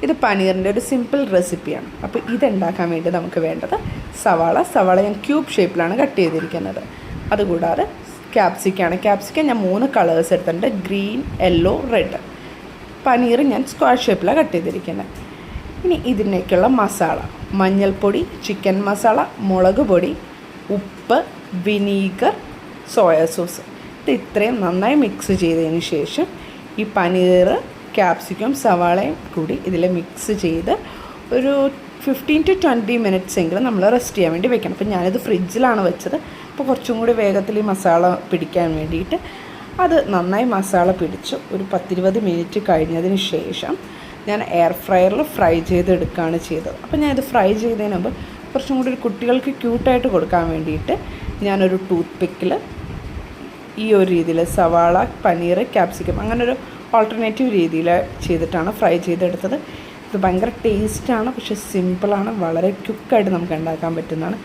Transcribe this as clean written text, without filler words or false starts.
ഇത് പനീറിൻ്റെ ഒരു സിമ്പിൾ റെസിപ്പിയാണ്. അപ്പോൾ ഇതുണ്ടാക്കാൻ വേണ്ടി നമുക്ക് വേണ്ടത് സവാള ഞാൻ ക്യൂബ് ഷേപ്പിലാണ് കട്ട് ചെയ്തിരിക്കുന്നത്. അതുകൂടാതെ ക്യാപ്സിക്കം ഞാൻ 3 കളേഴ്സ് എടുത്തിട്ടുണ്ട്, ഗ്രീൻ, യെല്ലോ, റെഡ്. പനീർ ഞാൻ സ്ക്വയർ ഷേപ്പിലാണ് കട്ട് ചെയ്തിരിക്കുന്നത്. ഇനി ഇതിനേക്കുള്ള മസാല: മഞ്ഞൾപ്പൊടി, ചിക്കൻ മസാല, മുളക് പൊടി, ഉപ്പ്, വിനീഗർ, സോയാ സോസ്. ഇത് ഇത്രയും നന്നായി മിക്സ് ചെയ്തതിന് ശേഷം ഈ പനീർ, ക്യാപ്സിക്കം, സവാളയും കൂടി ഇതിൽ മിക്സ് ചെയ്ത് ഒരു 15 to 20 minutes എങ്കിലും നമ്മൾ റെസ്റ്റ് ചെയ്യാൻ വേണ്ടി വെക്കണം. അപ്പോൾ ഞാനിത് ഫ്രിഡ്ജിലാണ് വെച്ചത്. അപ്പോൾ കുറച്ചും കൂടി വേഗത്തിൽ ഈ മസാല പിടിക്കാൻ വേണ്ടിയിട്ട് അത് നന്നായി മസാല പിടിച്ചു. ഒരു 10-20 മിനിറ്റ് കഴിഞ്ഞതിന് ശേഷം ഞാൻ എയർ ഫ്രയറിൽ ഫ്രൈ ചെയ്തെടുക്കുകയാണ് ചെയ്തത്. അപ്പോൾ ഞാനിത് ഫ്രൈ ചെയ്തതിന് മുമ്പ് കുറച്ചും കൂടി കുട്ടികൾക്ക് ക്യൂട്ടായിട്ട് കൊടുക്കാൻ വേണ്ടിയിട്ട് ഞാനൊരു ടൂത്ത് പിക്കിൽ ഈ ഒരു രീതിയിൽ സവാള, പനീർ, ക്യാപ്സിക്കം അങ്ങനൊരു ഓൾട്ടർനേറ്റീവ് രീതിയിൽ ചെയ്തിട്ടാണ് ഫ്രൈ ചെയ്തെടുത്തത്. ഇത് ഭയങ്കര ടേസ്റ്റാണ്, പക്ഷേ സിമ്പിളാണ്, വളരെ ക്വിക്കായിട്ട് നമുക്ക് ഉണ്ടാക്കാൻ പറ്റുന്നതാണ്.